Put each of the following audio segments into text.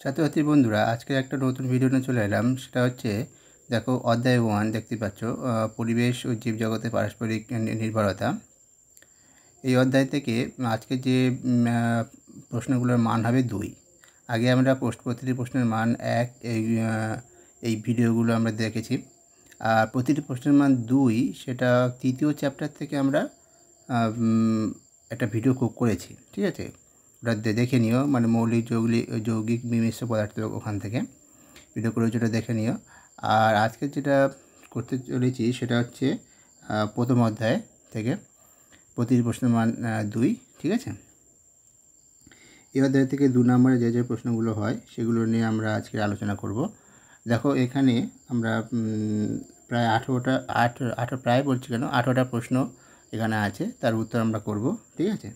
ছাত্রছাত্রী বন্ধুরা, আজকে একটা নতুন ভিডিও নিয়ে চলে এলাম। সেটা হচ্ছে, দেখো অধ্যায় 1 দেখতে পাচ্ছ, পরিবেশ ও জীবজগতের পারস্পরিক নির্ভরতা। এই অধ্যায় থেকে আজকে যে প্রশ্নগুলোর মান হবে 2। আগে আমরা প্রতিটি প্রশ্নের মান 1 এই ভিডিওগুলো আমরা দেখেছি। আর প্রতিটি প্রশ্নের মান 2 সেটা তৃতীয় চ্যাপ্টার থেকে আমরা একটা ভিডিও করেছি, ঠিক আছে? ওটা দেখে নিও, মানে মৌলিক যৌগিক মিশ্র পদার্থ, ওখান থেকে ভিডিও করেছি, ওটা দেখে নিও। আর আজকে যেটা করতে চলেছি সেটা হচ্ছে প্রথম অধ্যায় থেকে প্রতিটি প্রশ্নের মান 2, ঠিক আছে? এই অধ্যায় থেকে 2 নম্বরে যে প্রশ্নগুলো হয় সেগুলো নিয়ে আমরা আজকে আলোচনা করব। দেখো এখানে আমরা প্রায় 18টা প্রশ্ন এখানে আছে, তার উত্তর আমরা করব, ঠিক আছে?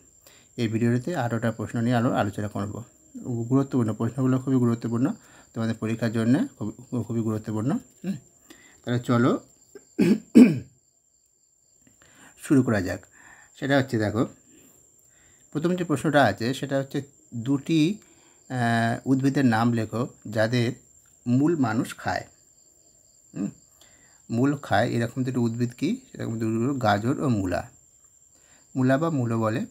এই ভিডিওতে 18টা প্রশ্ন নিয়ে আলোচনা করব। গুরুত্বপূর্ণ প্রশ্নগুলো, খুবই গুরুত্বপূর্ণ তোমাদের পরীক্ষার জন্য, খুবই গুরুত্বপূর্ণ। তাহলে চলো শুরু করা যাক। সেটা হচ্ছে, দেখো প্রথম যে প্রশ্নটা আছে সেটা হচ্ছে, 2টি উদ্ভিদের নাম লেখো যাদের মূল মানুষ খায়। মূল খায় এরকম দুটো উদ্ভিদ কি? সেরকম দুটো গাজর ও মূলা। মূলা বা মূলো বলে।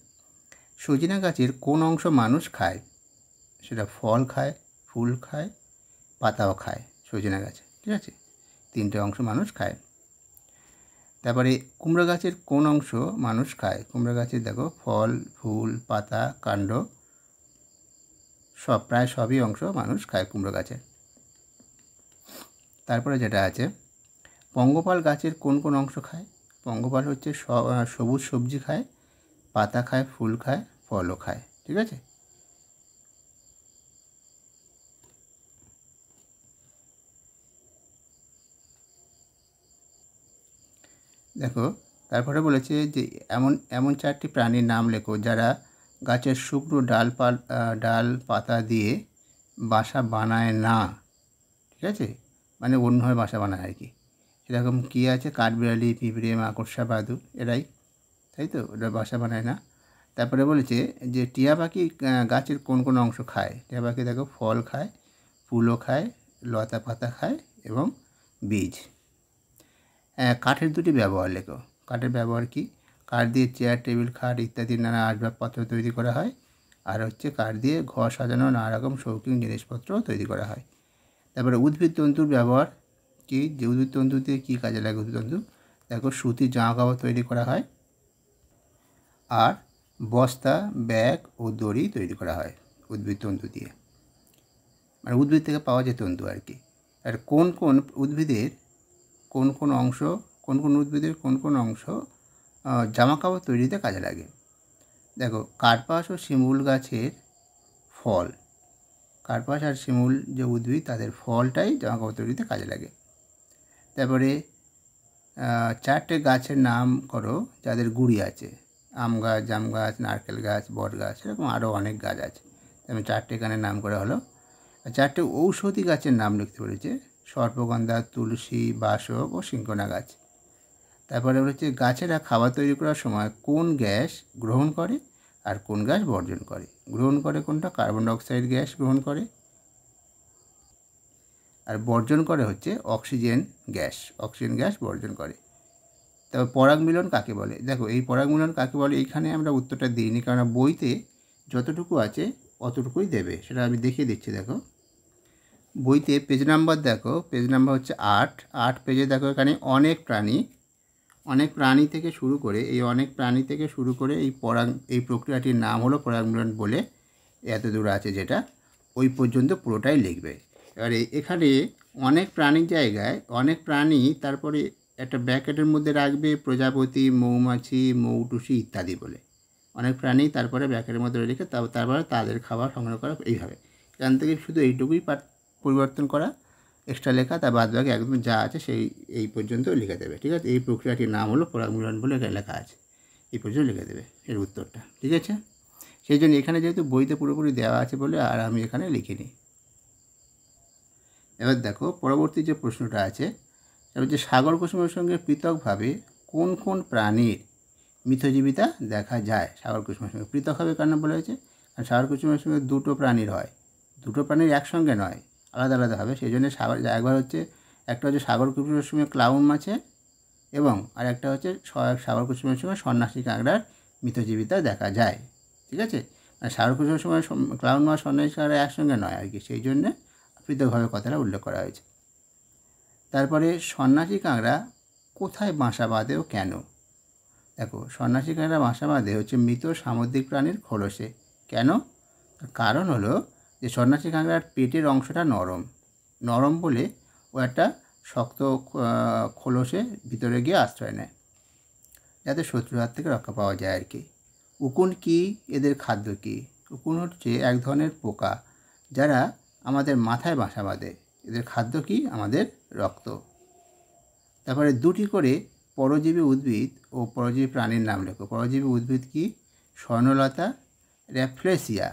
সজিনা গাছের কোন অংশ মানুষ খায়? সেটা ফল খায়, ফুল খায়, পাতাও খায় সজিনা গাছে, ঠিক আছে? 3টে অংশ মানুষ খায়। তারপরে কুমড়ো গাছের কোন অংশ মানুষ খায়? কুমড়ো গাছের দেখো ফল, ফুল, পাতা, কাণ্ড প্রায় সবই অংশ মানুষ খায় কুমড়ো গাছে। তারপরে যেটা আছে, পঙ্গপাল গাছের কোন কোন অংশ খায়? পঙ্গপাল হচ্ছে সবুজ সবজি খায়, পাতা খায়, ফুল খায়, ফলও খায়, ঠিক আছে? দেখো তারপরে বলেছে যে এমন 4টি প্রাণীর নাম লেখো যারা গাছের শুকনো ডাল পাতা দিয়ে বাসা বানায় না, ঠিক আছে? মানে অন্যভাবে বাসা বানায় আর কি। সেরকম কী আছে? কাঠবিড়ালি, পিঁপড়ে, মাকড়সা, বাদুড়, এরাই, তাই তো? ওরা বাসা বানায় না। তারপরে বলেছে যে টিয়া পাখি গাছের কোন কোন অংশ খায়? টিয়া পাখি দেখো ফল খায়, ফুলও খায়, লতা পাতা খায় এবং বীজ। কাঠের 2টি ব্যবহার লেখো। কাঠের ব্যবহার কি? কাঠ দিয়ে চেয়ার, টেবিল, খাট ইত্যাদি নানা আসবাবপত্র তৈরি করা হয়। আর হচ্ছে কাঠ দিয়ে ঘর সাজানো নানা রকম শৌখিন জিনিসপত্র তৈরি করা হয়। তারপরে উদ্ভিদ তন্তুর ব্যবহার কি? যে উদ্ভিদ তন্তু দিয়ে কী কাজে লাগে উদ্ভিদ তন্তু? দেখো সুতির জামা কাপড় তৈরি করা হয়, আর বস্তা, ব্যাগ ও দড়ি তৈরি করা হয় উদ্ভিদ তন্তু দিয়ে, মানে উদ্ভিদ থেকে পাওয়া যে তন্তু আর কি। আর কোন কোন উদ্ভিদের কোন কোন অংশ জামা কাপড় তৈরিতে কাজে লাগে? দেখো কার্পাস ও শিমুল গাছের ফল, কার্পাস আর শিমুল যে উদ্ভিদ, তাদের ফলটাই জামা কাপড় তৈরিতে কাজে লাগে। তারপরে 4টে গাছের নাম করো যাদের গুঁড়ি আছে। আম গাছ, জাম গাছ, নারকেল গাছ, বট গাছ, এরকম আরও অনেক গাছ আছে। আমি 4টে গানের নাম করা হলো। 4টে ঔষধি গাছের নাম লিখতে পেরেছে: সর্পগন্ধা, তুলসী, বাসক ও সিংকোনা গাছ। তারপরে হচ্ছে গাছেরা খাবার তৈরি করার সময় কোন গ্যাস গ্রহণ করে আর কোন গ্যাস বর্জন করে? গ্রহণ করে কোনটা? কার্বন ডাইঅক্সাইড গ্যাস গ্রহণ করে, আর বর্জন করে হচ্ছে অক্সিজেন গ্যাস বর্জন করে। তবে পরাগ মিলন কাকে বলে? দেখো এই পরাগ মিলন কাকে বলে এইখানে আমরা উত্তরটা দিইনি, কারণ বইতে যতটুকু আছে অতটুকুই দেবে, সেটা আমি দেখিয়ে দিচ্ছি। দেখো বইতে পেজ নাম্বার দেখো, পেজ নাম্বার হচ্ছে 8 পেজে দেখো এখানে অনেক প্রাণী থেকে শুরু করে এই প্রক্রিয়াটির নাম হলো পরাগ মিলন বলে এত দূর আছে, যেটা ওই পর্যন্ত পুরোটাই লিখবে। এবারে এখানে অনেক প্রাণীর জায়গায় অনেক প্রাণী তারপরে একটা ব্র্যাকেটের মধ্যে রাখবে প্রজাপতি, মৌমাছি, মৌটুসি ইত্যাদি বলে অনেক প্রাণী, তারপরে ব্র্যাকেটের মধ্যে রেখে তারপরে তাদের খাবার সংগ্রহ করা, এইভাবে। এখান থেকে শুধু এইটুকুই পরিবর্তন করা, এক্সট্রা লেখা, তার বাদ বাকি একদম যা আছে এই পর্যন্ত লিখে দেবে, ঠিক আছে? এই প্রক্রিয়াটির নাম হলো পরাগ মিলন বলে এখানে লেখা আছে, এই পর্যন্ত লিখে দেবে এর উত্তরটা, ঠিক আছে? সেই জন্য এখানে যেহেতু বইতে পুরোপুরি দেওয়া আছে বলে আর আমি এখানে লিখিনি। এবার দেখো পরবর্তী যে প্রশ্নটা আছে, সেটা হচ্ছে সাগর কুসুমের সঙ্গে পৃথকভাবে কোন কোন প্রাণীর মিথজীবিতা দেখা যায়? সাগর কুসুমের সঙ্গে পৃথকভাবে কেন বলা হয়েছে? কারণ সাগর কুসুমের সঙ্গে 2টো প্রাণীর হয়, দুটো প্রাণীর একসঙ্গে নয়, আলাদা আলাদা হবে। সেই জন্য একবার হচ্ছে একটা হচ্ছে সাগর কুমিরের সঙ্গে ক্লাউন মাছের, এবং আর একটা হচ্ছে সাগর কুমিরের সঙ্গে সন্ন্যাসী কাঁকড়ার মৃতজীবিতা দেখা যায়। ঠিক আছে, মানে সাগর কুমিরের সময় ক্লাউন মাছ সন্ন্যাসী কাঁকড়া একসঙ্গে নয় আর কি, সেই জন্যে পৃথকভাবে কথাটা উল্লেখ করা হয়েছে। তারপরে সন্ন্যাসী কাঁকড়া কোথায় বাসা বাঁধে ও কেন? দেখো, সন্ন্যাসী কাঁকড়া বাসা বাঁধে হচ্ছে মৃত সামুদ্রিক প্রাণীর খোলসে। কেন? কারণ হলো যে সন্ন্যাসী কাঁকড়ার পেটের অংশটা নরম বলে ও একটা শক্ত খোলসে ভিতরে গিয়ে আশ্রয় নেয়, যাতে শত্রুর হাত থেকে রক্ষা পাওয়া যায় আর কি। উকুন কি, এদের খাদ্য কি? উকুন হচ্ছে এক ধরনের পোকা যারা আমাদের মাথায় বাসা বাঁধে। এদের খাদ্য কি? আমাদের রক্ত। তারপরে দুটি করে পরজীবী উদ্ভিদ ও পরজীবী প্রাণীর নাম লেখো। পরজীবী উদ্ভিদ কি? স্বর্ণলতা, র্যাফলেসিয়া।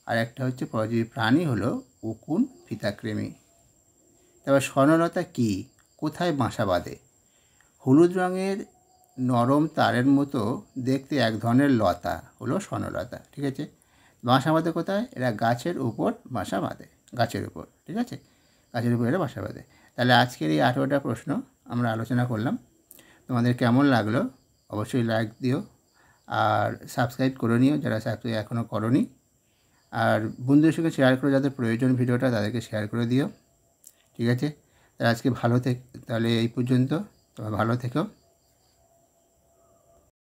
আর একটা হচ্ছে পরজীবী প্রাণী হলো উকুন, ফিতাকৃমি। তারপর স্বর্ণলতা কি, কোথায় বাসা বাঁধে? হলুদ রঙের নরম তারের মতো দেখতে এক ধরনের লতা হলো স্বর্ণলতা। ঠিক আছে, বাসা বাঁধে কোথায়? এরা গাছের উপর বাসা বাঁধে, গাছের উপর। ঠিক আছে, গাছের উপর এরা বাসা বাঁধে। তাহলে আজকের এই 18টা প্রশ্ন আমরা আলোচনা করলাম। তোমাদের কেমন লাগলো অবশ্যই লাইক দিও, আর সাবস্ক্রাইব করে নিও যারা সাবস্ক্রাইব এখনও করোনি, আর বন্ধুদের সঙ্গে শেয়ার করে যাদের প্রয়োজন ভিডিওটা তাদেরকে শেয়ার করে দিও। ঠিক আছে, তাহলে আজকে তাহলে এই পর্যন্ত। তোমরা ভালো থেকো।